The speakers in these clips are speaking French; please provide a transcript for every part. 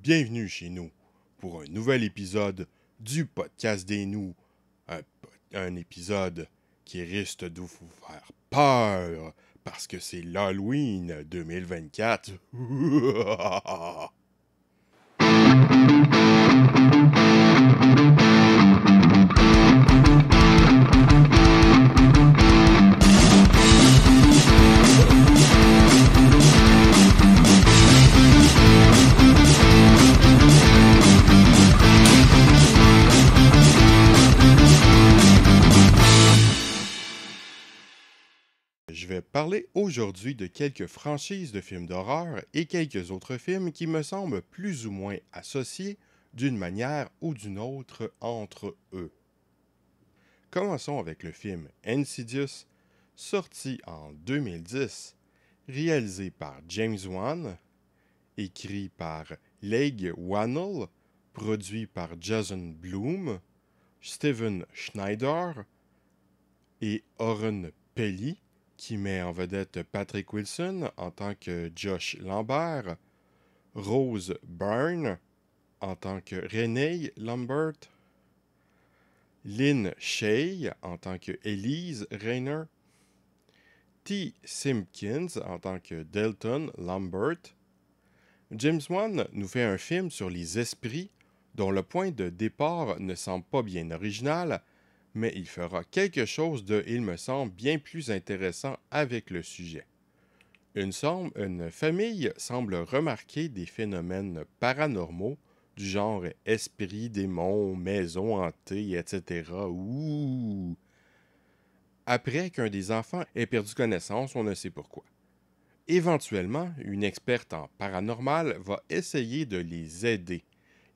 bienvenue chez nous pour un nouvel épisode du podcast des nous. Un épisode qui risque de vous faire peur parce que c'est l'Halloween 2024. Je vais parler aujourd'hui de quelques franchises de films d'horreur et quelques autres films qui me semblent plus ou moins associés d'une manière ou d'une autre entre eux. Commençons avec le film Insidious, sorti en 2010, réalisé par James Wan, écrit par Leigh Whannell, produit par Jason Blum, Steven Schneider et Oren Peli, qui met en vedette Patrick Wilson en tant que Josh Lambert, Rose Byrne en tant que Renee Lambert, Lynn Shay en tant que Elise Rayner, T. Simpkins en tant que Delton Lambert. James Wan nous fait un film sur les esprits dont le point de départ ne semble pas bien original, mais il fera quelque chose de, il me semble, bien plus intéressant avec le sujet. Une famille semble remarquer des phénomènes paranormaux du genre esprits, démons, maisons hantées, etc. Ouh! Après qu'un des enfants ait perdu connaissance, on ne sait pourquoi. Éventuellement, une experte en paranormal va essayer de les aider.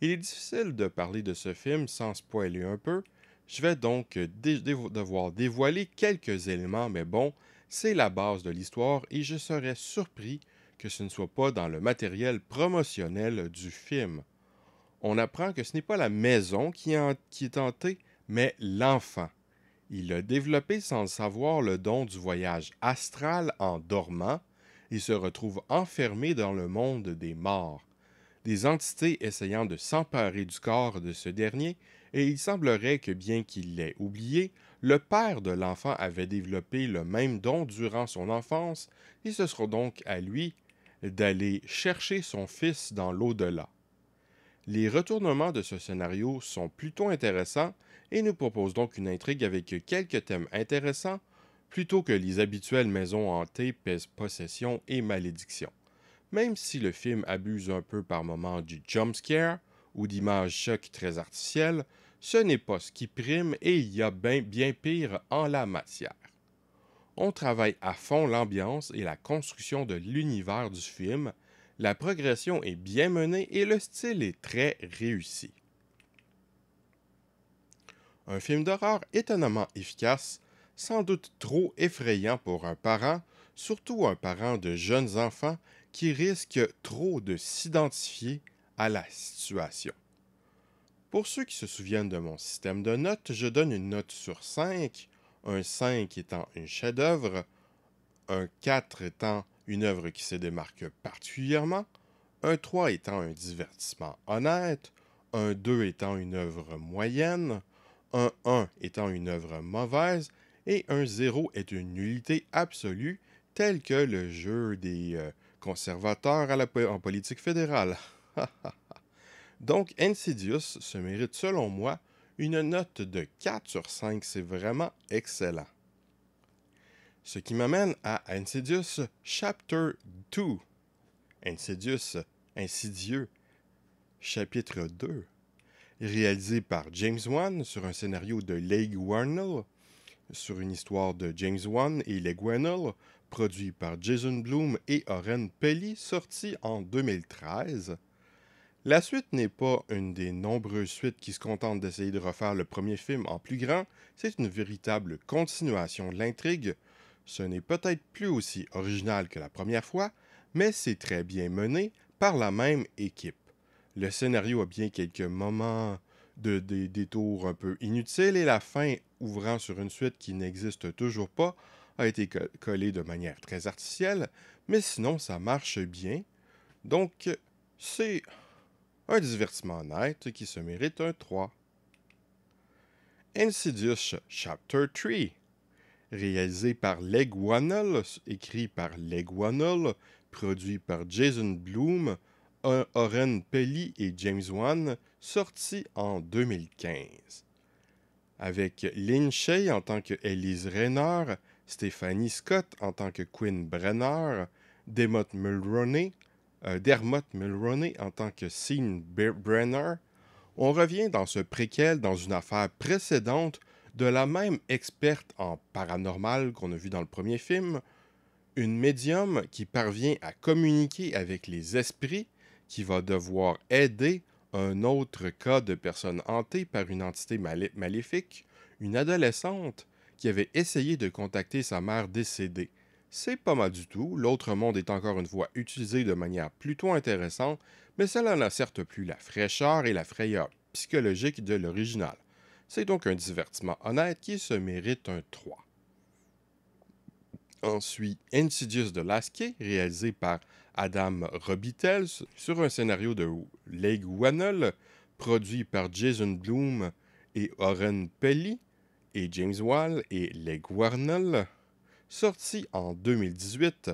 Il est difficile de parler de ce film sans spoiler un peu. Je vais donc devoir dévoiler quelques éléments, mais bon, c'est la base de l'histoire et je serais surpris que ce ne soit pas dans le matériel promotionnel du film. On apprend que ce n'est pas la maison qui est hantée, mais l'enfant. Il a développé sans le savoir le don du voyage astral en dormant et se retrouve enfermé dans le monde des morts. Des entités essayant de s'emparer du corps de ce dernier, et il semblerait que bien qu'il l'ait oublié, le père de l'enfant avait développé le même don durant son enfance, et ce sera donc à lui d'aller chercher son fils dans l'au-delà. Les retournements de ce scénario sont plutôt intéressants et nous proposent donc une intrigue avec quelques thèmes intéressants, plutôt que les habituelles maisons hantées, possession et malédiction. Même si le film abuse un peu par moments du jumpscare ou d'images chocs très artificielles, ce n'est pas ce qui prime et il y a bien pire en la matière. On travaille à fond l'ambiance et la construction de l'univers du film, la progression est bien menée et le style est très réussi. Un film d'horreur étonnamment efficace, sans doute trop effrayant pour un parent, surtout un parent de jeunes enfants qui risque trop de s'identifier à la situation. Pour ceux qui se souviennent de mon système de notes, je donne une note sur 5, un 5 étant un chef-d'œuvre, un 4 étant une œuvre qui se démarque particulièrement, un 3 étant un divertissement honnête, un 2 étant une œuvre moyenne, un 1 étant une œuvre mauvaise, et un 0 est une nullité absolue, tel que le jeu des conservateurs en politique fédérale. Donc, Insidious se mérite selon moi une note de 4 sur 5, c'est vraiment excellent. Ce qui m'amène à Insidious Chapter 2. Insidieux, chapitre 2. Réalisé par James Wan sur un scénario de Leigh Whannell, sur une histoire de James Wan et Leigh Whannell, produit par Jason Blum et Oren Peli, sorti en 2013. La suite n'est pas une des nombreuses suites qui se contentent d'essayer de refaire le premier film en plus grand, c'est une véritable continuation de l'intrigue. Ce n'est peut-être plus aussi original que la première fois, mais c'est très bien mené par la même équipe. Le scénario a bien quelques moments de détours un peu inutiles et la fin, ouvrant sur une suite qui n'existe toujours pas, a été collée de manière très artificielle, mais sinon ça marche bien. Donc, c'est Un divertissement honnête qui se mérite un 3. Insidious Chapter 3, réalisé par Leg Whannell, écrit par Leg Whannell, produit par Jason Blum, Oren Peli et James Wan, sorti en 2015. Avec Lynn Shay en tant que Elise Raynor, Stephanie Scott en tant que Quinn Brenner, Dermot Mulroney en tant que Sean Brenner, on revient dans ce préquel dans une affaire précédente de la même experte en paranormal qu'on a vu dans le premier film, une médium qui parvient à communiquer avec les esprits, qui va devoir aider un autre cas de personne hantée par une entité maléfique, une adolescente qui avait essayé de contacter sa mère décédée. C'est pas mal du tout, l'autre monde est encore une fois utilisé de manière plutôt intéressante, mais cela n'a certes plus la fraîcheur et la frayeur psychologique de l'original. C'est donc un divertissement honnête qui se mérite un 3. Ensuite, Insidious de Lasky, réalisé par Adam Robitel sur un scénario de Leg Whannell, produit par Jason Blum et Oren Peli et James Wan et Leg Whannell, sorti en 2018.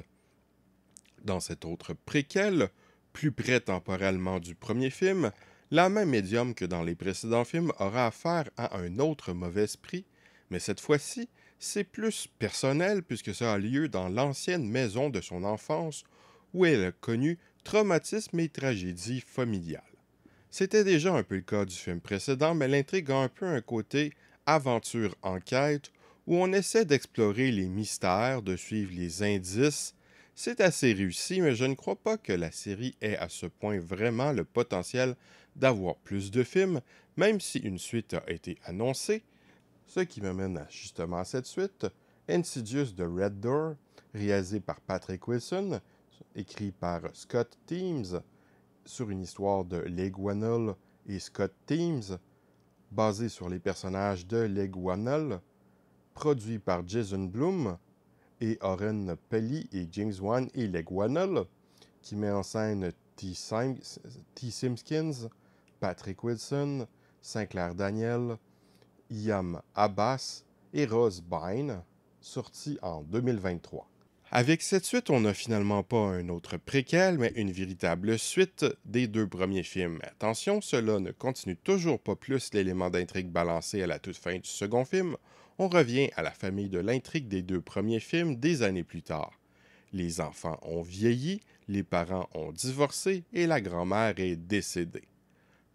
Dans cet autre préquel, plus près temporellement du premier film, la même médium que dans les précédents films aura affaire à un autre mauvais esprit, mais cette fois-ci, c'est plus personnel puisque ça a lieu dans l'ancienne maison de son enfance où elle a connu traumatisme et tragédie familiale. C'était déjà un peu le cas du film précédent, mais l'intrigue a un peu un côté aventure-enquête où on essaie d'explorer les mystères, de suivre les indices. C'est assez réussi, mais je ne crois pas que la série ait à ce point vraiment le potentiel d'avoir plus de films, même si une suite a été annoncée. Ce qui m'amène justement à cette suite, Insidious de Red Door, réalisé par Patrick Wilson, écrit par Scott Teems, sur une histoire de Leg Whannell et Scott Teems, basé sur les personnages de Leg Whannell, produit par Jason Blum et Oren Peli et James Wan et Leg Whannell, qui met en scène T. Simpkins, Patrick Wilson, Sinclair Daniel, Iam Abbas et Rose Byrne, sorti en 2023. Avec cette suite, on n'a finalement pas un autre préquel, mais une véritable suite des deux premiers films. Attention, cela ne continue toujours pas plus l'élément d'intrigue balancé à la toute fin du second film. On revient à la famille de l'intrigue des deux premiers films des années plus tard. Les enfants ont vieilli, les parents ont divorcé et la grand-mère est décédée.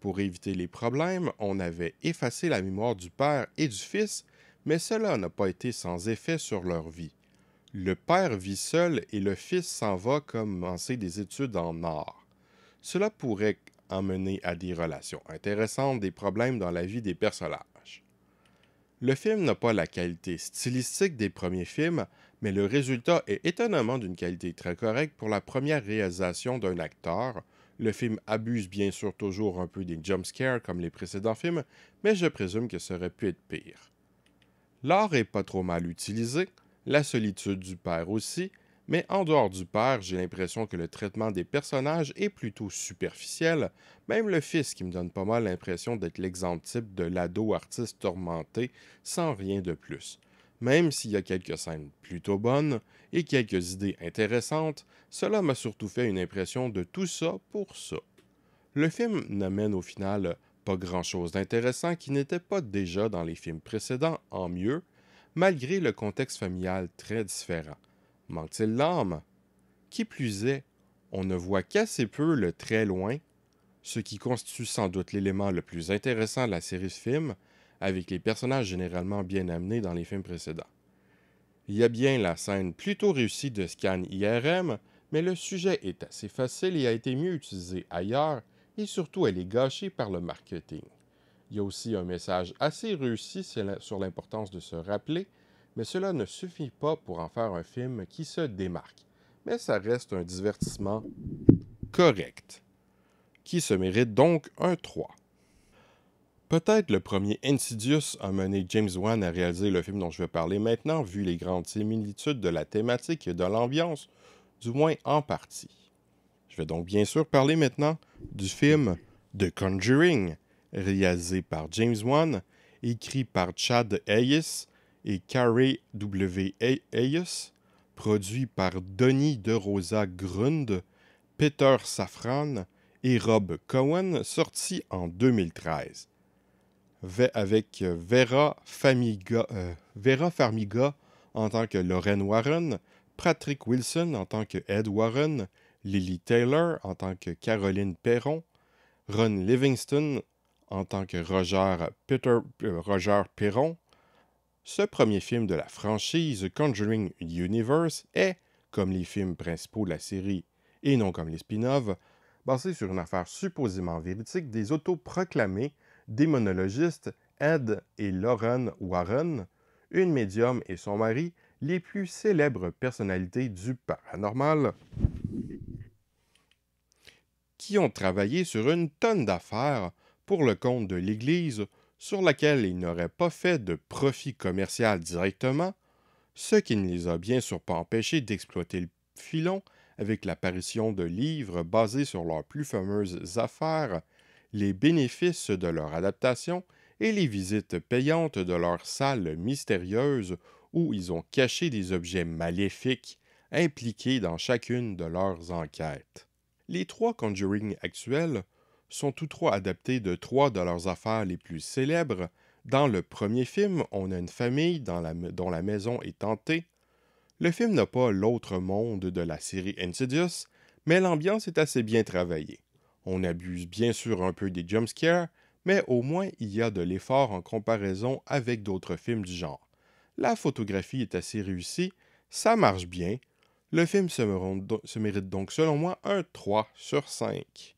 Pour éviter les problèmes, on avait effacé la mémoire du père et du fils, mais cela n'a pas été sans effet sur leur vie. Le père vit seul et le fils s'en va commencer des études en art. Cela pourrait emmener à des relations intéressantes, des problèmes dans la vie des personnages. Le film n'a pas la qualité stylistique des premiers films, mais le résultat est étonnamment d'une qualité très correcte pour la première réalisation d'un acteur. Le film abuse bien sûr toujours un peu des jumpscares comme les précédents films, mais je présume que ça aurait pu être pire. L'art est pas trop mal utilisé, la solitude du père aussi, mais en dehors du père, j'ai l'impression que le traitement des personnages est plutôt superficiel, même le fils qui me donne pas mal l'impression d'être l'exemple type de l'ado artiste tourmenté sans rien de plus. Même s'il y a quelques scènes plutôt bonnes et quelques idées intéressantes, cela m'a surtout fait une impression de tout ça pour ça. Le film n'amène au final pas grand-chose d'intéressant qui n'était pas déjà dans les films précédents en mieux, malgré le contexte familial très différent. Manque-t-il l'âme? Qui plus est, on ne voit qu'assez peu le très loin, ce qui constitue sans doute l'élément le plus intéressant de la série de films, avec les personnages généralement bien amenés dans les films précédents. Il y a bien la scène plutôt réussie de scan IRM, mais le sujet est assez facile et a été mieux utilisé ailleurs, et surtout elle est gâchée par le marketing. Il y a aussi un message assez réussi sur l'importance de se rappeler, mais cela ne suffit pas pour en faire un film qui se démarque. Mais ça reste un divertissement correct, qui se mérite donc un 3. Peut-être le premier Insidious a mené James Wan à réaliser le film dont je vais parler maintenant, vu les grandes similitudes de la thématique et de l'ambiance, du moins en partie. Je vais donc bien sûr parler maintenant du film The Conjuring, réalisé par James Wan, écrit par Chad Hayes et Carey W. Hayes, produit par Donnie DeRosa Grund, Peter Safran et Rob Cohen, sorti en 2013. Avec Vera Farmiga en tant que Lorraine Warren, Patrick Wilson en tant que Ed Warren, Lily Taylor en tant que Caroline Perron, Ron Livingston en tant que Roger Perron. Ce premier film de la franchise Conjuring Universe est, comme les films principaux de la série et non comme les spin-offs, basé sur une affaire supposément véridique des autoproclamés démonologistes Ed et Lauren Warren, une médium et son mari, les plus célèbres personnalités du paranormal, qui ont travaillé sur une tonne d'affaires pour le compte de l'Église sur laquelle ils n'auraient pas fait de profit commercial directement, ce qui ne les a bien sûr pas empêchés d'exploiter le filon avec l'apparition de livres basés sur leurs plus fameuses affaires, les bénéfices de leur adaptation et les visites payantes de leurs salles mystérieuses où ils ont caché des objets maléfiques impliqués dans chacune de leurs enquêtes. Les 3 Conjuring actuels sont tous 3 adaptés de 3 de leurs affaires les plus célèbres. Dans le premier film, on a une famille dont la maison est hantée. Le film n'a pas l'autre monde de la série Insidious, mais l'ambiance est assez bien travaillée. On abuse bien sûr un peu des jumpscares, mais au moins il y a de l'effort en comparaison avec d'autres films du genre. La photographie est assez réussie, ça marche bien. Le film se mérite donc selon moi un 3 sur 5.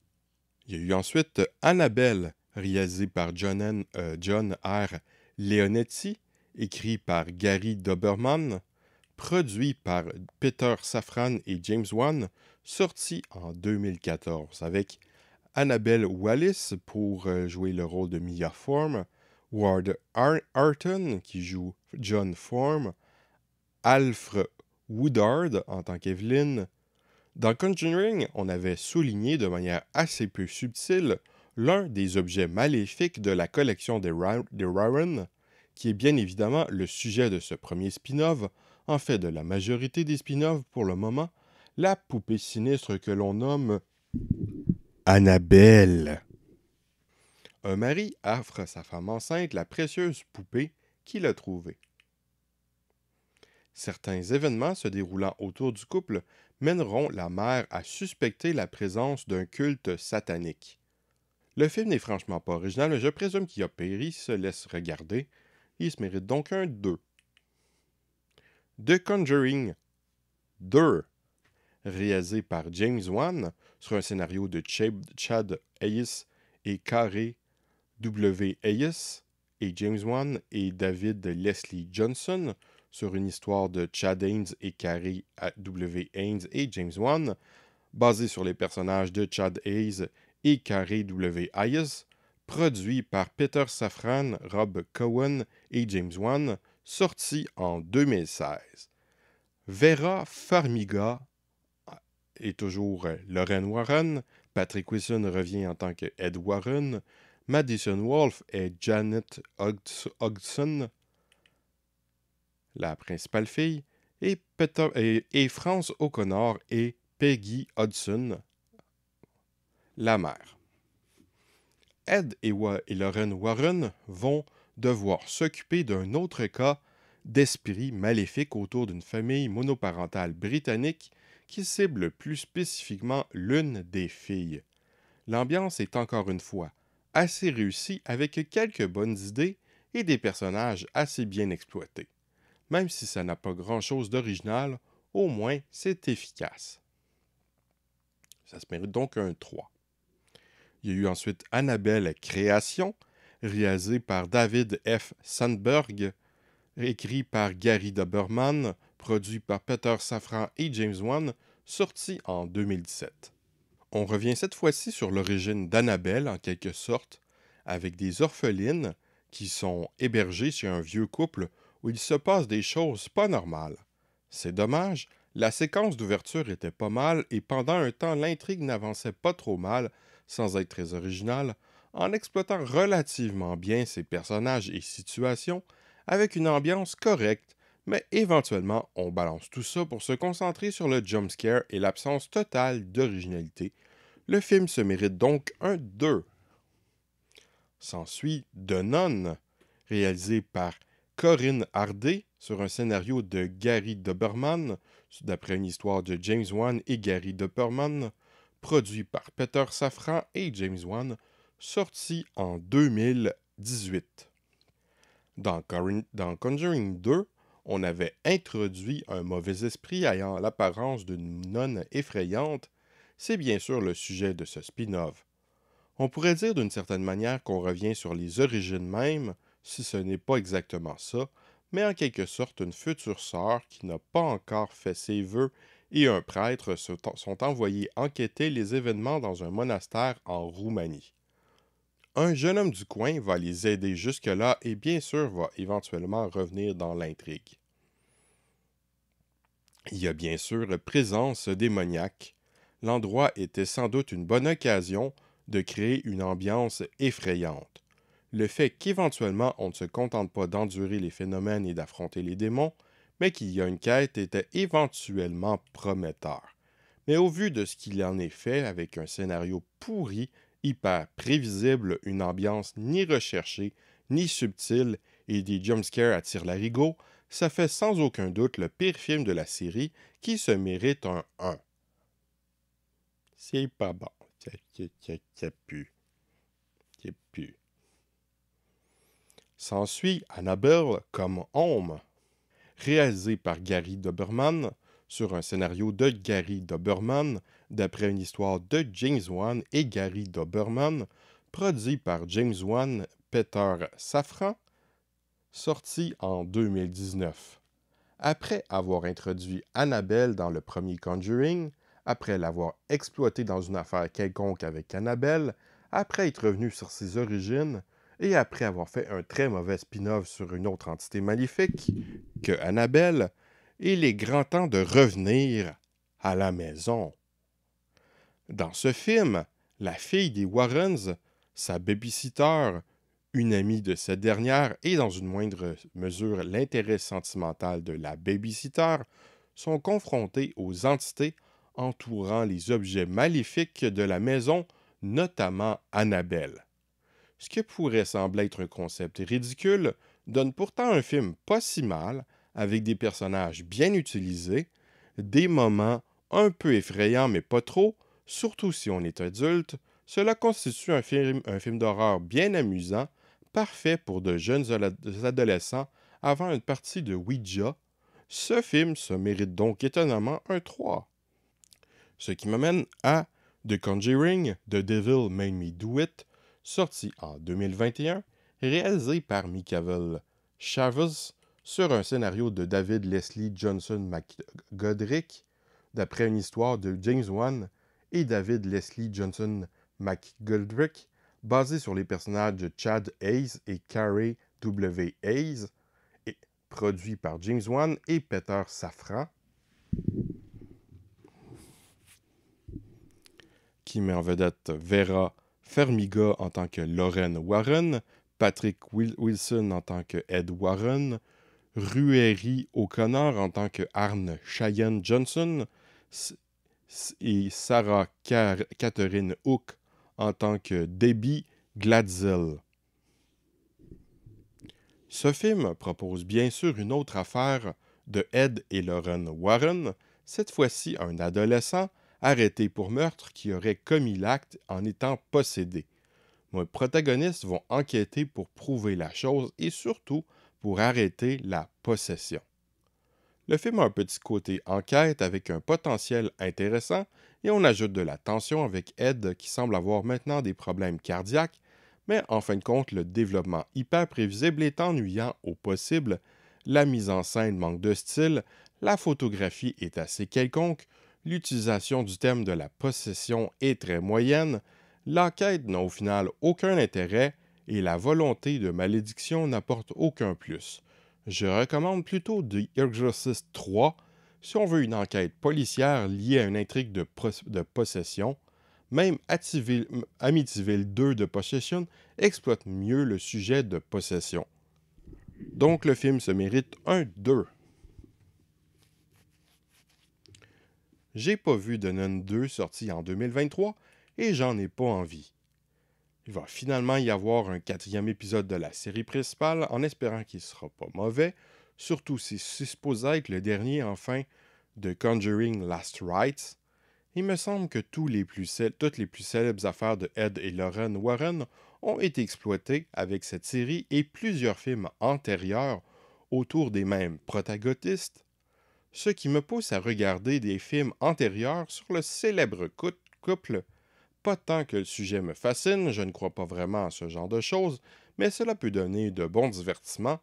Il y a eu ensuite Annabelle, réalisé par John R. Leonetti, écrit par Gary Doberman, produit par Peter Safran et James Wan, sorti en 2014, avec Annabelle Wallis pour jouer le rôle de Mia Form, Ward Arton qui joue John Form, Alfred Woodard en tant qu'Evelyn. Dans Conjuring, on avait souligné de manière assez peu subtile l'un des objets maléfiques de la collection des Warren, qui est bien évidemment le sujet de ce premier spin-off, en fait de la majorité des spin-offs pour le moment, la poupée sinistre que l'on nomme Annabelle. Un mari offre à sa femme enceinte la précieuse poupée qu'il a trouvée. Certains événements se déroulant autour du couple mèneront la mère à suspecter la présence d'un culte satanique. Le film n'est franchement pas original, mais je présume qu'il a péri se laisse regarder. Il se mérite donc un 2. The Conjuring 2, réalisé par James Wan, sur un scénario de Chad Hayes et Carey W. Hayes, et James Wan et David Leslie Johnson, sur une histoire de Chad Haynes et Carey W. Haynes et James Wan, basé sur les personnages de Chad Hayes et Carey W. Hayes, produit par Peter Safran, Rob Cohen et James Wan, sorti en 2016. Vera Farmiga est toujours Lorraine Warren, Patrick Wilson revient en tant que Ed Warren, Madison Wolfe est Janet Hodgson, la principale fille, et France O'Connor est Peggy Hudson, la mère. Ed et Lorraine Warren vont devoir s'occuper d'un autre cas d'esprit maléfique autour d'une famille monoparentale britannique qui cible plus spécifiquement l'une des filles. L'ambiance est encore une fois assez réussie avec quelques bonnes idées et des personnages assez bien exploités. Même si ça n'a pas grand-chose d'original, au moins c'est efficace. Ça se mérite donc un 3. Il y a eu ensuite Annabelle Création, réalisé par David F. Sandberg, écrit par Gary Doberman, produit par Peter Safran et James Wan, sorti en 2017. On revient cette fois-ci sur l'origine d'Annabelle, en quelque sorte, avec des orphelines qui sont hébergées chez un vieux couple où il se passe des choses pas normales. C'est dommage, la séquence d'ouverture était pas mal et pendant un temps l'intrigue n'avançait pas trop mal, sans être très original, en exploitant relativement bien ses personnages et situations, avec une ambiance correcte, mais éventuellement on balance tout ça pour se concentrer sur le jumpscare et l'absence totale d'originalité. Le film se mérite donc un 2. S'ensuit The Nun, réalisé par Corinne Hardet sur un scénario de Gary Doberman, d'après une histoire de James Wan et Gary Doberman, produit par Peter Safran et James Wan, sorti en 2018. Dans Conjuring 2, on avait introduit un mauvais esprit ayant l'apparence d'une nonne effrayante. C'est bien sûr le sujet de ce spin-off. On pourrait dire d'une certaine manière qu'on revient sur les origines mêmes, si ce n'est pas exactement ça, mais en quelque sorte une future sœur qui n'a pas encore fait ses vœux et un prêtre sont envoyés enquêter les événements dans un monastère en Roumanie. Un jeune homme du coin va les aider jusque-là et bien sûr va éventuellement revenir dans l'intrigue. Il y a bien sûr présence démoniaque. L'endroit était sans doute une bonne occasion de créer une ambiance effrayante. Le fait qu'éventuellement on ne se contente pas d'endurer les phénomènes et d'affronter les démons, mais qu'il y a une quête était éventuellement prometteur. Mais au vu de ce qu'il en est fait avec un scénario pourri, hyper prévisible, une ambiance ni recherchée, ni subtile, et des jumpscares à tire-larigot, ça fait sans aucun doute le pire film de la série qui se mérite un 1. C'est pas bon. Ça pue. Ça pue. S'ensuit Annabelle comme Home, réalisé par Gary Doberman sur un scénario de Gary Doberman d'après une histoire de James Wan et Gary Doberman, produit par James Wan, Peter Safran, sorti en 2019. Après avoir introduit Annabelle dans le premier Conjuring, après l'avoir exploité dans une affaire quelconque avec Annabelle, après être revenu sur ses origines, et après avoir fait un très mauvais spin-off sur une autre entité maléfique que Annabelle, il est grand temps de revenir à la maison. Dans ce film, la fille des Warrens, sa babysitter, une amie de cette dernière et dans une moindre mesure l'intérêt sentimental de la babysitter sont confrontés aux entités entourant les objets maléfiques de la maison, notamment Annabelle. Ce qui pourrait sembler être un concept ridicule donne pourtant un film pas si mal, avec des personnages bien utilisés, des moments un peu effrayants mais pas trop, surtout si on est adulte. Cela constitue un film d'horreur bien amusant, parfait pour de jeunes adolescents avant une partie de Ouija. Ce film se mérite donc étonnamment un 3. Ce qui m'amène à The Conjuring, The Devil Made Me Do It, sorti en 2021, réalisé par Michael Chavez sur un scénario de David Leslie Johnson McGodrick, d'après une histoire de James Wan et David Leslie Johnson McGodrick, basé sur les personnages de Chad Hayes et Carey W. Hayes, et produit par James Wan et Peter Safran, qui met en vedette Vera Farmiga en tant que Lorraine Warren, Patrick Wilson en tant que Ed Warren, Ruairi O'Connor en tant que Arne Cheyenne Johnson et Sarah Catherine Hook en tant que Debbie Glatzel. Ce film propose bien sûr une autre affaire de Ed et Lorraine Warren, cette fois-ci un adolescent arrêté pour meurtre qui aurait commis l'acte en étant possédé. Nos protagonistes vont enquêter pour prouver la chose et surtout pour arrêter la possession. Le film a un petit côté enquête avec un potentiel intéressant et on ajoute de la tension avec Ed qui semble avoir maintenant des problèmes cardiaques, mais en fin de compte, le développement hyper prévisible est ennuyant au possible, la mise en scène manque de style, la photographie est assez quelconque, l'utilisation du thème de la possession est très moyenne, l'enquête n'a au final aucun intérêt et la volonté de malédiction n'apporte aucun plus. Je recommande plutôt The Exorcist 3 si on veut une enquête policière liée à une intrigue de possession, Même Amityville 2 de Possession exploite mieux le sujet de possession. Donc le film se mérite un 2. J'ai pas vu The Nun 2 sorti en 2023 et j'en ai pas envie. Il va finalement y avoir un 4e épisode de la série principale en espérant qu'il sera pas mauvais, surtout si c'est supposé être le dernier enfin de Conjuring Last Rites. Il me semble que toutes les plus célèbres affaires de Ed et Lauren Warren ont été exploitées avec cette série et plusieurs films antérieurs autour des mêmes protagonistes, ce qui me pousse à regarder des films antérieurs sur le célèbre couple. Pas tant que le sujet me fascine, je ne crois pas vraiment à ce genre de choses, mais cela peut donner de bons divertissements.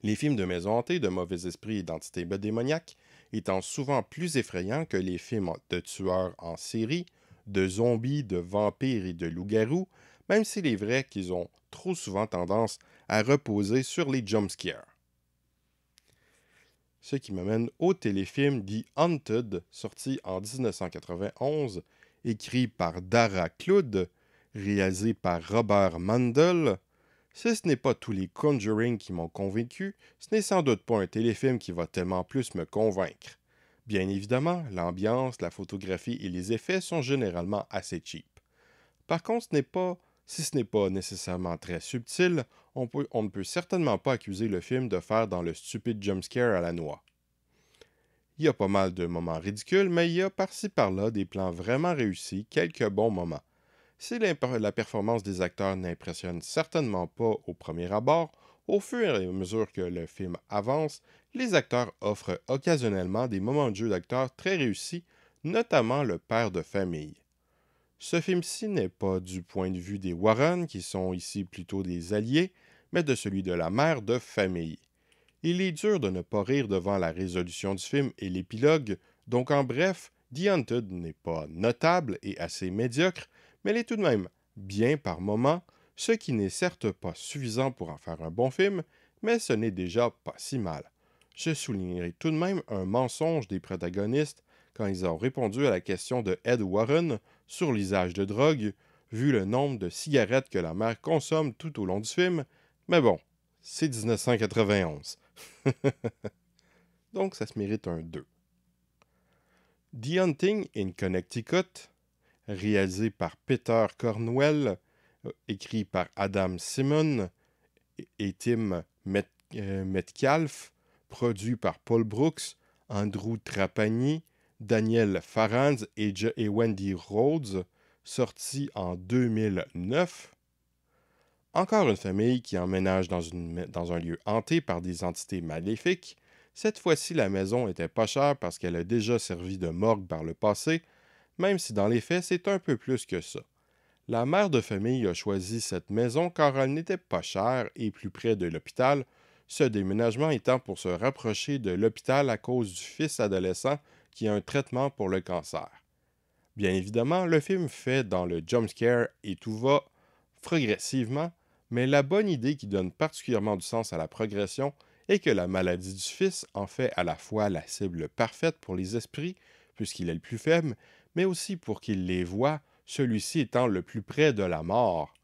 Les films de maison hantée, de mauvais esprits et d'entités démoniaques étant souvent plus effrayants que les films de tueurs en série, de zombies, de vampires et de loups-garous, même s'il est vrai qu'ils ont trop souvent tendance à reposer sur les jumpscares. Ce qui m'amène au téléfilm The Haunted, sorti en 1991, écrit par Dara Cloud, réalisé par Robert Mandel. Si ce n'est pas tous les Conjuring qui m'ont convaincu, ce n'est sans doute pas un téléfilm qui va tellement plus me convaincre. Bien évidemment, l'ambiance, la photographie et les effets sont généralement assez cheap. Par contre, si ce n'est pas nécessairement très subtil, on ne peut certainement pas accuser le film de faire dans le stupide jumpscare à la noix. Il y a pas mal de moments ridicules, mais il y a par-ci par-là des plans vraiment réussis, quelques bons moments. Si la performance des acteurs n'impressionne certainement pas au premier abord, au fur et à mesure que le film avance, les acteurs offrent occasionnellement des moments de jeu d'acteurs très réussis, notamment le père de famille. Ce film-ci n'est pas du point de vue des Warren, qui sont ici plutôt des alliés, mais de celui de la mère de famille. Il est dur de ne pas rire devant la résolution du film et l'épilogue, donc en bref, The Haunted n'est pas notable et assez médiocre, mais elle est tout de même bien par moments, ce qui n'est certes pas suffisant pour en faire un bon film, mais ce n'est déjà pas si mal. Je soulignerai tout de même un mensonge des protagonistes quand ils ont répondu à la question de Ed Warren sur l'usage de drogue, vu le nombre de cigarettes que la mère consomme tout au long du film, mais bon, c'est 1991. Donc ça se mérite un 2. The Hunting in Connecticut, réalisé par Peter Cornwell, écrit par Adam Simon et Tim Metcalf, produit par Paul Brooks, Andrew Trapani, Daniel Farrands et Wendy Rhodes, sorti en 2009. Encore une famille qui emménage dans un lieu hanté par des entités maléfiques. Cette fois-ci, la maison était pas chère parce qu'elle a déjà servi de morgue par le passé, même si dans les faits, c'est un peu plus que ça. La mère de famille a choisi cette maison car elle n'était pas chère et plus près de l'hôpital, ce déménagement étant pour se rapprocher de l'hôpital à cause du fils adolescent qui a un traitement pour le cancer. Bien évidemment, le film fait dans le jumpscare et tout va progressivement, mais la bonne idée qui donne particulièrement du sens à la progression est que la maladie du fils en fait à la fois la cible parfaite pour les esprits, puisqu'il est le plus faible, mais aussi pour qu'il les voit, celui-ci étant le plus près de la mort.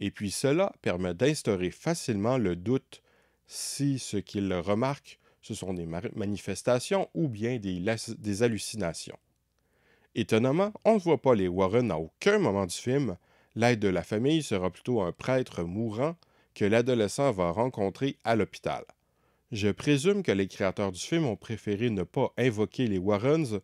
Et puis cela permet d'instaurer facilement le doute si ce qu'il remarque, ce sont des manifestations ou bien des hallucinations. Étonnamment, on ne voit pas les Warren à aucun moment du film. L'aide de la famille sera plutôt un prêtre mourant que l'adolescent va rencontrer à l'hôpital. Je présume que les créateurs du film ont préféré ne pas invoquer les Warrens.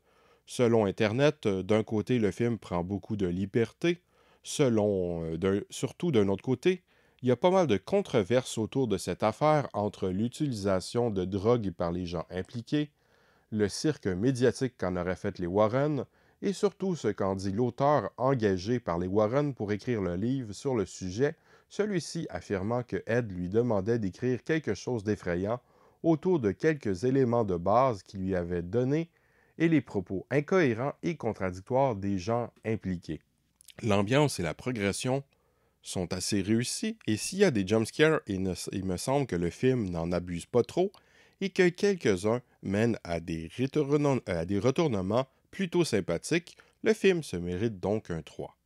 Selon Internet, d'un côté, le film prend beaucoup de liberté. Surtout d'un autre côté, il y a pas mal de controverses autour de cette affaire entre l'utilisation de drogue par les gens impliqués, le cirque médiatique qu'en auraient fait les Warren, et surtout ce qu'en dit l'auteur engagé par les Warren pour écrire le livre sur le sujet, celui-ci affirmant que Ed lui demandait d'écrire quelque chose d'effrayant autour de quelques éléments de base qu'il lui avait donnés et les propos incohérents et contradictoires des gens impliqués. L'ambiance et la progression sont assez réussis, et s'il y a des jumpscares, il me semble que le film n'en abuse pas trop, et que quelques-uns mènent à des retournements plutôt sympathiques, Le film se mérite donc un 3.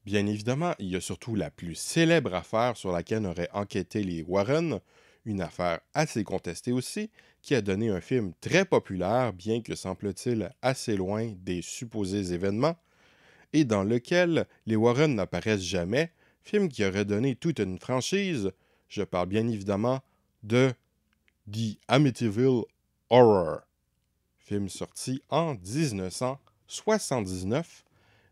Bien évidemment, il y a surtout la plus célèbre affaire sur laquelle auraient enquêté les Warren, une affaire assez contestée aussi, qui a donné un film très populaire, bien que semble-t-il assez loin des supposés événements, et dans lequel les Warren n'apparaissent jamais, film qui aurait donné toute une franchise. Je parle bien évidemment de The Amityville Horror, film sorti en 1979,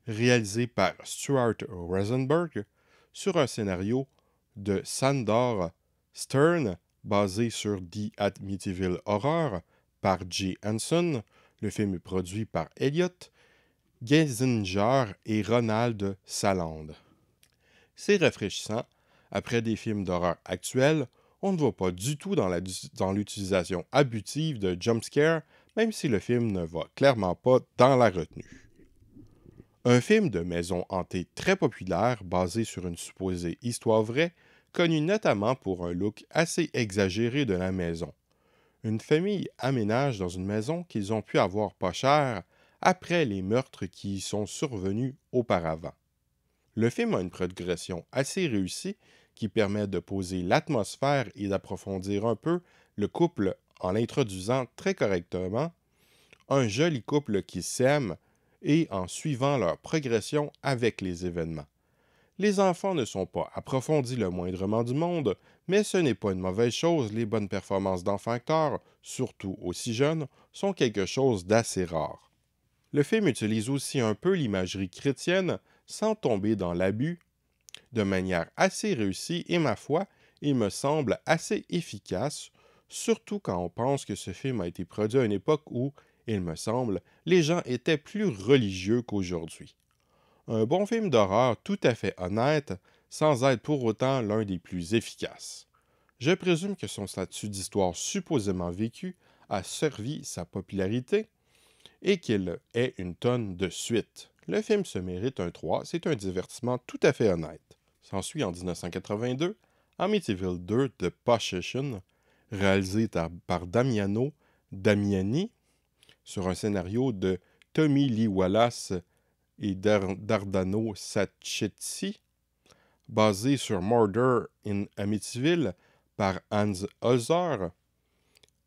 réalisé par Stuart Rosenberg, sur un scénario de Sandor Stern, basé sur The Amityville Horror par Jay Henson. Le film est produit par Elliot Geisinger et Ronald Saland. C'est rafraîchissant. Après des films d'horreur actuels, on ne va pas du tout dans l'utilisation abusive de jumpscares, même si le film ne va clairement pas dans la retenue. Un film de maison hantée très populaire, basé sur une supposée histoire vraie, connu notamment pour un look assez exagéré de la maison. Une famille aménage dans une maison qu'ils ont pu avoir pas cher après les meurtres qui y sont survenus auparavant. Le film a une progression assez réussie qui permet de poser l'atmosphère et d'approfondir un peu le couple en l'introduisant très correctement, un joli couple qui s'aime et en suivant leur progression avec les événements. Les enfants ne sont pas approfondis le moindrement du monde, mais ce n'est pas une mauvaise chose, les bonnes performances d'enfants-acteurs, surtout aussi jeunes, sont quelque chose d'assez rare. Le film utilise aussi un peu l'imagerie chrétienne sans tomber dans l'abus, de manière assez réussie et ma foi, il me semble assez efficace, surtout quand on pense que ce film a été produit à une époque où, il me semble, les gens étaient plus religieux qu'aujourd'hui. Un bon film d'horreur tout à fait honnête, sans être pour autant l'un des plus efficaces. Je présume que son statut d'histoire supposément vécue a servi sa popularité et qu'il ait une tonne de suite. Le film se mérite un 3, c'est un divertissement tout à fait honnête. S'ensuit en 1982 Amityville 2 The Possession, réalisé par Damiano Damiani, sur un scénario de Tommy Lee Wallace et Dardano Sacchetti, basé sur Murder in Amityville par Hans Holzer,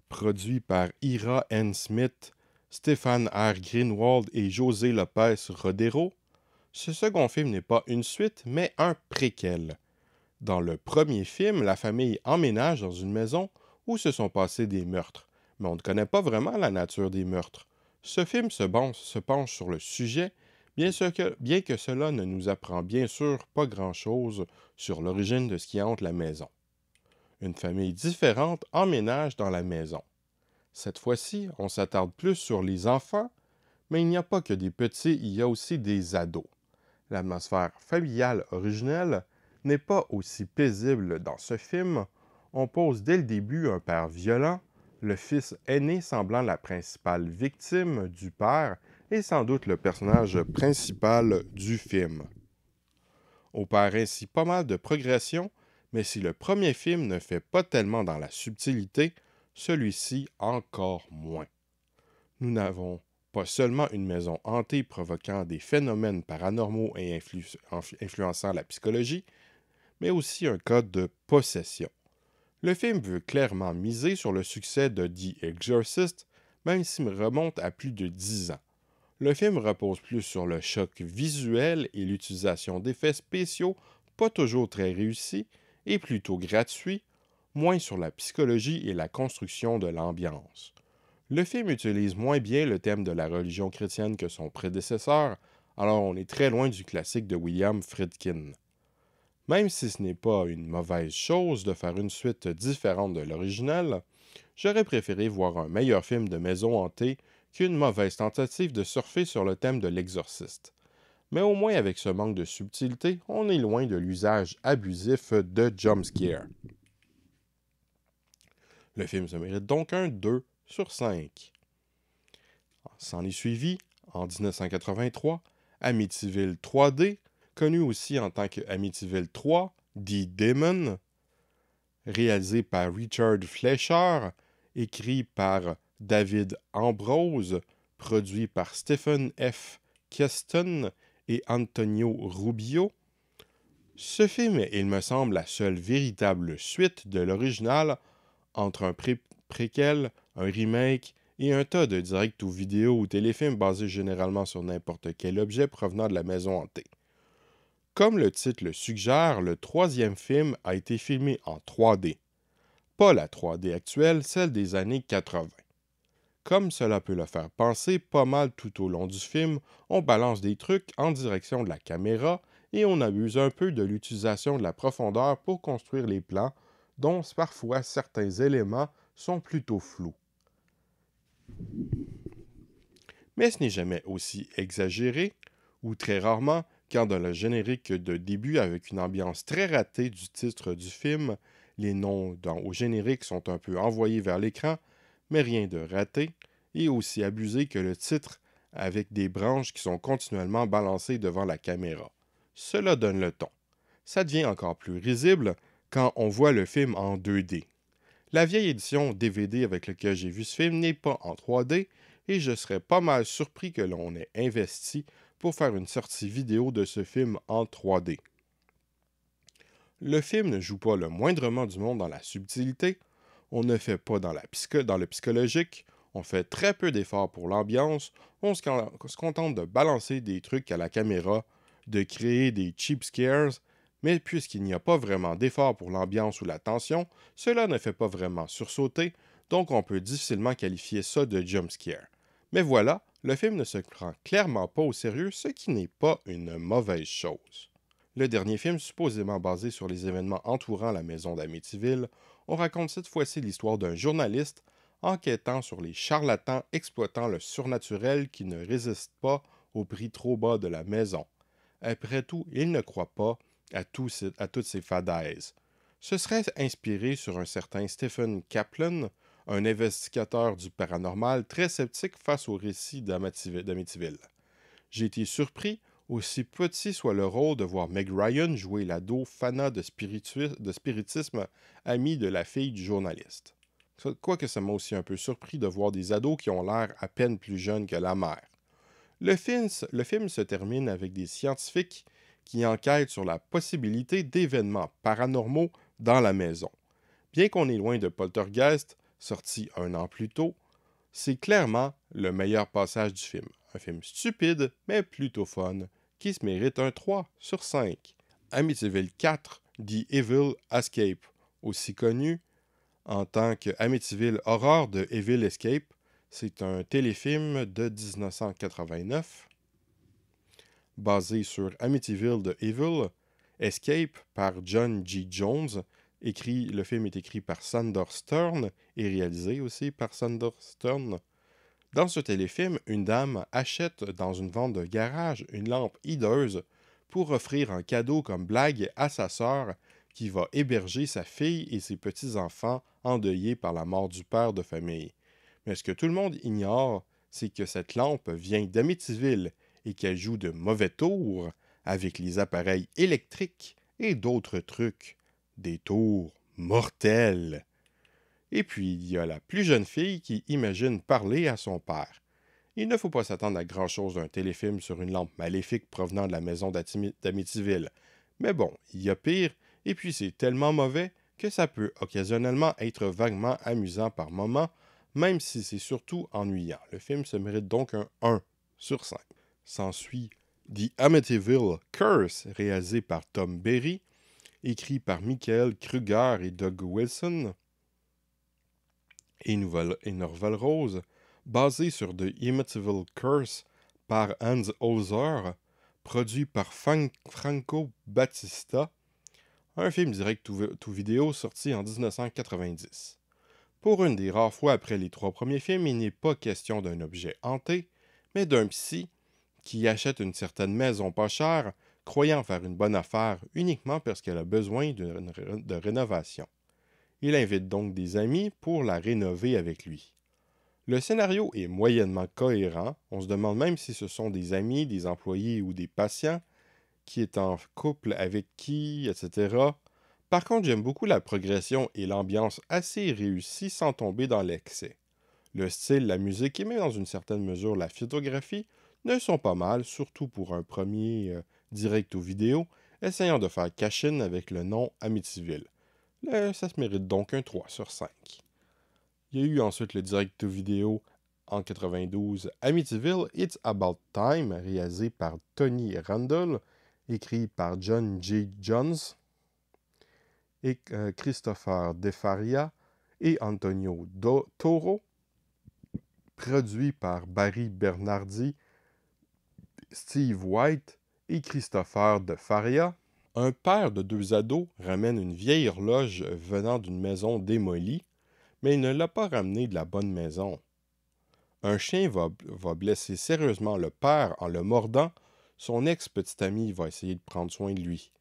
produit par Ira N. Smith, Stéphane R. Greenwald et José Lopez Rodero. Ce second film n'est pas une suite, mais un préquel. Dans le premier film, la famille emménage dans une maison où se sont passés des meurtres, mais on ne connaît pas vraiment la nature des meurtres. Ce film se penche sur le sujet, bien que cela ne nous apprend bien sûr pas grand-chose sur l'origine de ce qui hante la maison. Une famille différente emménage dans la maison. Cette fois-ci, on s'attarde plus sur les enfants, mais il n'y a pas que des petits, il y a aussi des ados. L'atmosphère familiale originelle n'est pas aussi paisible dans ce film. On pose dès le début un père violent, le fils aîné semblant la principale victime du père et sans doute le personnage principal du film. On opère ainsi pas mal de progression, mais si le premier film ne fait pas tellement dans la subtilité, celui-ci encore moins. Nous n'avons pas seulement une maison hantée provoquant des phénomènes paranormaux et influençant la psychologie, mais aussi un cas de possession. Le film veut clairement miser sur le succès de The Exorcist, même s'il remonte à plus de 10 ans. Le film repose plus sur le choc visuel et l'utilisation d'effets spéciaux pas toujours très réussis et plutôt gratuits, moins sur la psychologie et la construction de l'ambiance. Le film utilise moins bien le thème de la religion chrétienne que son prédécesseur, alors on est très loin du classique de William Friedkin. Même si ce n'est pas une mauvaise chose de faire une suite différente de l'original, j'aurais préféré voir un meilleur film de maison hantée qu'une mauvaise tentative de surfer sur le thème de l'exorciste. Mais au moins avec ce manque de subtilité, on est loin de l'usage abusif de jumpscare. Le film se mérite donc un 2 sur 5. S'en est suivi, en 1983, Amityville 3D, connu aussi en tant que Amityville 3, The Demon, réalisé par Richard Fleischer, écrit par David Ambrose, produit par Stephen F. Keston et Antonio Rubio. Ce film est, il me semble, la seule véritable suite de l'original entre un préquel, un remake et un tas de direct-ou-vidéo ou téléfilms basés généralement sur n'importe quel objet provenant de la maison hantée. Comme le titre le suggère, le troisième film a été filmé en 3D. Pas la 3D actuelle, celle des années 80. Comme cela peut le faire penser, pas mal tout au long du film, on balance des trucs en direction de la caméra et on abuse un peu de l'utilisation de la profondeur pour construire les plans, dont parfois certains éléments sont plutôt flous. Mais ce n'est jamais aussi exagéré, ou très rarement, quand dans le générique de début avec une ambiance très ratée du titre du film, les noms au générique sont un peu envoyés vers l'écran, mais rien de raté, et aussi abusé que le titre avec des branches qui sont continuellement balancées devant la caméra. Cela donne le ton. Ça devient encore plus risible quand on voit le film en 2D. La vieille édition DVD avec laquelle j'ai vu ce film n'est pas en 3D et je serais pas mal surpris que l'on ait investi pour faire une sortie vidéo de ce film en 3D. Le film ne joue pas le moindrement du monde dans la subtilité, on ne fait pas dans le psychologique, on fait très peu d'efforts pour l'ambiance, on se contente de balancer des trucs à la caméra, de créer des cheap scares, mais puisqu'il n'y a pas vraiment d'effort pour l'ambiance ou la tension, cela ne fait pas vraiment sursauter, donc on peut difficilement qualifier ça de jump scare. Mais voilà, le film ne se prend clairement pas au sérieux, ce qui n'est pas une mauvaise chose. Le dernier film, supposément basé sur les événements entourant la maison d'Amityville, on raconte cette fois-ci l'histoire d'un journaliste enquêtant sur les charlatans exploitant le surnaturel qui ne résistent pas au prix trop bas de la maison. Après tout, il ne croit pas à toutes ces fadaises. Ce serait inspiré sur un certain Stephen Kaplan, un investigateur du paranormal très sceptique face au récit d'Amityville. J'ai été surpris, aussi petit soit le rôle, de voir Meg Ryan jouer l'ado fanat de spiritisme, amie de la fille du journaliste. Quoique ça m'a aussi un peu surpris de voir des ados qui ont l'air à peine plus jeunes que la mère. Le film se termine avec des scientifiques qui enquêtent sur la possibilité d'événements paranormaux dans la maison. Bien qu'on est loin de Poltergeist, sorti 1 an plus tôt, c'est clairement le meilleur passage du film. Un film stupide, mais plutôt fun, qui se mérite un 3 sur 5. Amityville 4, The Evil Escape, aussi connu en tant que Amityville Horror de Evil Escape. C'est un téléfilm de 1989 basé sur Amityville de Evil Escape par John G. Jones. Le film est écrit par Sandor Stern et réalisé aussi par Sandor Stern. Dans ce téléfilm, une dame achète dans une vente de garage une lampe hideuse pour offrir un cadeau comme blague à sa sœur qui va héberger sa fille et ses petits-enfants endeuillés par la mort du père de famille. Mais ce que tout le monde ignore, c'est que cette lampe vient d'Amityville et qu'elle joue de mauvais tours avec les appareils électriques et d'autres trucs. Des tours mortels. Et puis, il y a la plus jeune fille qui imagine parler à son père. Il ne faut pas s'attendre à grand-chose d'un téléfilm sur une lampe maléfique provenant de la maison d'Amityville. Mais bon, il y a pire, et puis c'est tellement mauvais que ça peut occasionnellement être vaguement amusant par moments, même si c'est surtout ennuyant. Le film se mérite donc un 1 sur 5. S'ensuit The Amityville Curse, réalisé par Tom Berry, écrit par Michael Kruger et Doug Wilson, et Norval Rose, basé sur The Amityville Curse par Hans Hauser, produit par Franco Batista, un film direct tout vidéo sorti en 1990. Pour une des rares fois après les 3 premiers films, il n'est pas question d'un objet hanté, mais d'un psy qui achète une certaine maison pas chère, croyant faire une bonne affaire uniquement parce qu'elle a besoin de rénovation. Il invite donc des amis pour la rénover avec lui. Le scénario est moyennement cohérent, on se demande même si ce sont des amis, des employés ou des patients, qui est en couple avec qui, etc. Par contre, j'aime beaucoup la progression et l'ambiance assez réussie sans tomber dans l'excès. Le style, la musique et même dans une certaine mesure la photographie ne sont pas mal, surtout pour un premier direct ou vidéo, essayant de faire cash-in avec le nom Amityville. Ça se mérite donc un 3 sur 5. Il y a eu ensuite le direct vidéo en 92, Amityville It's About Time, réalisé par Tony Randall, écrit par John J. Jones et Christopher De Faria et Antonio Toro, produit par Barry Bernardi, Steve White et Christopher De Faria. Un père de deux ados ramène une vieille horloge venant d'une maison démolie, mais il ne l'a pas ramenée de la bonne maison. Un chien va blesser sérieusement le père en le mordant. Son ex-petit ami va essayer de prendre soin de lui.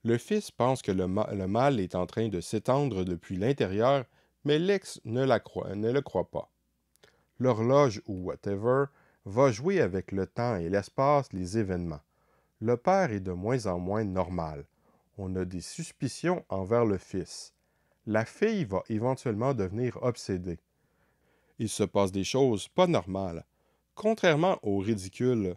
Le fils pense que le mal est en train de s'étendre depuis l'intérieur, mais l'ex ne le croit pas. L'horloge ou whatever va jouer avec le temps et l'espace, les événements. Le père est de moins en moins normal. On a des suspicions envers le fils. La fille va éventuellement devenir obsédée. Il se passe des choses pas normales. Contrairement au ridicule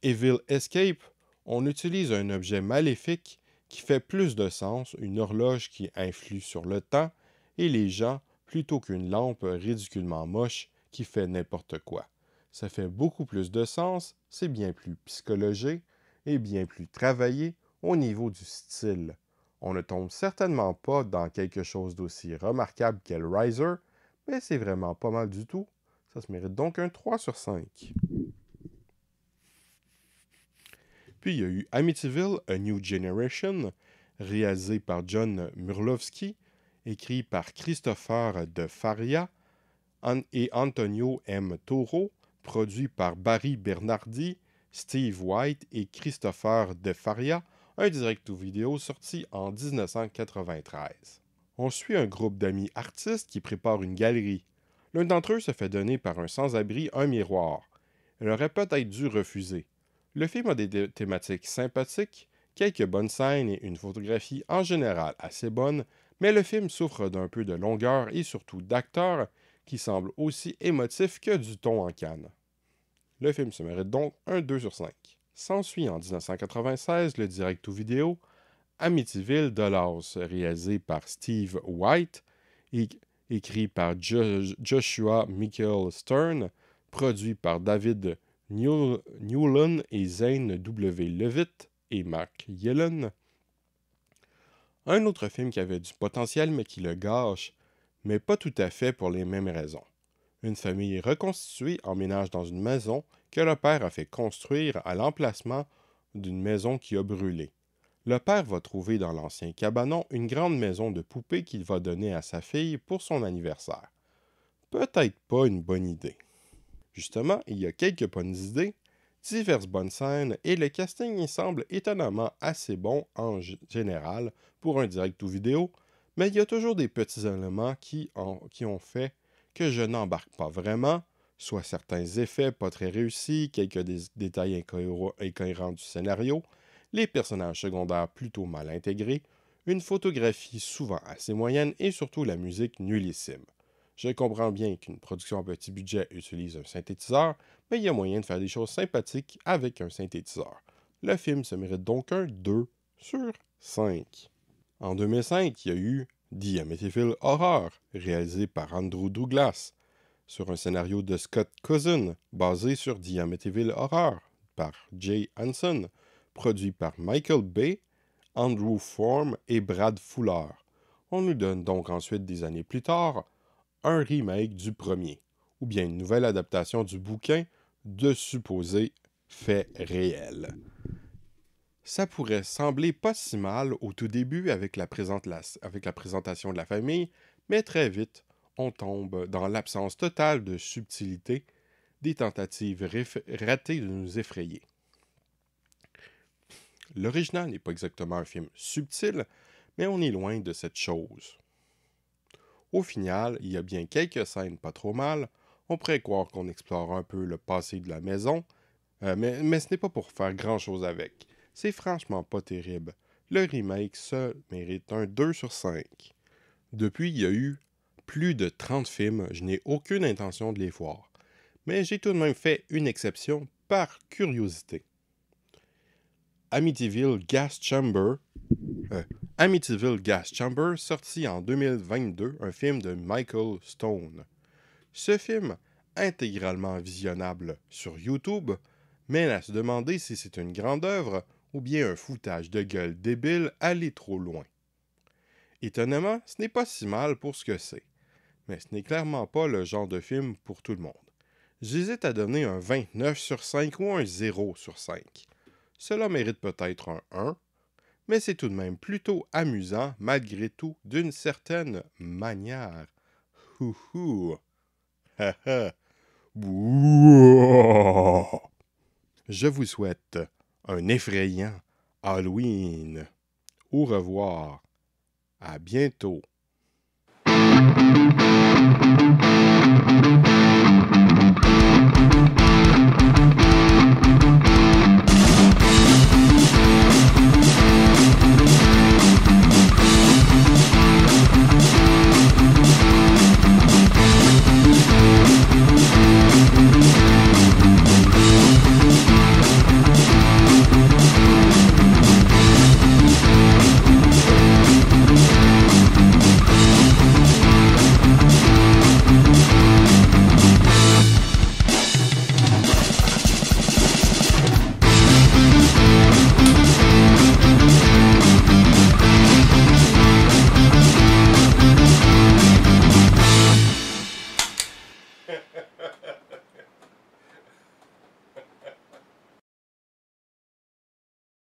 Evil Escape, on utilise un objet maléfique qui fait plus de sens, une horloge qui influe sur le temps et les gens, plutôt qu'une lampe ridiculement moche qui fait n'importe quoi. Ça fait beaucoup plus de sens, c'est bien plus psychologique et bien plus travaillé au niveau du style. On ne tombe certainement pas dans quelque chose d'aussi remarquable qu'Hellraiser, mais c'est vraiment pas mal du tout. Ça se mérite donc un 3 sur 5. Puis il y a eu Amityville, A New Generation, réalisé par John Murlowski, écrit par Christopher De Faria et Antonio M. Toro, produit par Barry Bernardi, Steve White et Christopher De Faria, un direct-to-vidéo sorti en 1993. On suit un groupe d'amis artistes qui préparent une galerie. L'un d'entre eux se fait donner par un sans-abri un miroir. Elle aurait peut-être dû refuser. Le film a des thématiques sympathiques, quelques bonnes scènes et une photographie en général assez bonne, mais le film souffre d'un peu de longueur et surtout d'acteurs qui semblent aussi émotifs que du thon en canne. Le film se mérite donc un 2 sur 5. S'ensuit en 1996 le direct-to-vidéo Amityville Dollhouse, réalisé par Steve White et écrit par Joshua Michael Stern, produit par David Newland et Zane W. Levitt et Mark Yellen. Un autre film qui avait du potentiel mais qui le gâche, mais pas tout à fait pour les mêmes raisons. Une famille reconstituée emménage dans une maison que le père a fait construire à l'emplacement d'une maison qui a brûlé. Le père va trouver dans l'ancien cabanon une grande maison de poupées qu'il va donner à sa fille pour son anniversaire. Peut-être pas une bonne idée. Justement, il y a quelques bonnes idées, diverses bonnes scènes et le casting y semble étonnamment assez bon en général pour un direct ou vidéo, mais il y a toujours des petits éléments qui ont fait que je n'embarque pas vraiment, soit certains effets pas très réussis, quelques détails incohérents du scénario, les personnages secondaires plutôt mal intégrés, une photographie souvent assez moyenne et surtout la musique nullissime. Je comprends bien qu'une production à petit budget utilise un synthétiseur, mais il y a moyen de faire des choses sympathiques avec un synthétiseur. Le film se mérite donc un 2 sur 5. En 2005, il y a eu The Amityville Horror, réalisé par Andrew Douglas, sur un scénario de Scott Cousin, basé sur The Amityville Horror, par Jay Hanson, produit par Michael Bay, Andrew Form et Brad Fuller. On nous donne donc ensuite, des années plus tard, un remake du premier, ou bien une nouvelle adaptation du bouquin de supposés faits réels. Ça pourrait sembler pas si mal au tout début avec la présentation de la famille, mais très vite, on tombe dans l'absence totale de subtilité, des tentatives ratées de nous effrayer. L'original n'est pas exactement un film subtil, mais on est loin de cette chose. Au final, il y a bien quelques scènes pas trop mal. On pourrait croire qu'on explore un peu le passé de la maison, mais ce n'est pas pour faire grand-chose avec. C'est franchement pas terrible. Le remake seul mérite un 2 sur 5. Depuis, il y a eu plus de 30 films, je n'ai aucune intention de les voir. Mais j'ai tout de même fait une exception par curiosité. Amityville Gas Chamber, Amityville Gas Chamber, sorti en 2022, un film de Michael Stone. Ce film, intégralement visionnable sur YouTube, mène à se demander si c'est une grande œuvre ou bien un foutage de gueule débile allé trop loin. Étonnamment, ce n'est pas si mal pour ce que c'est, mais ce n'est clairement pas le genre de film pour tout le monde. J'hésite à donner un 29 sur 5 ou un 0 sur 5. Cela mérite peut-être un 1, mais c'est tout de même plutôt amusant malgré tout d'une certaine manière. Houhou! Haha! Bouah! Je vous souhaite un effrayant Halloween. Au revoir. À bientôt.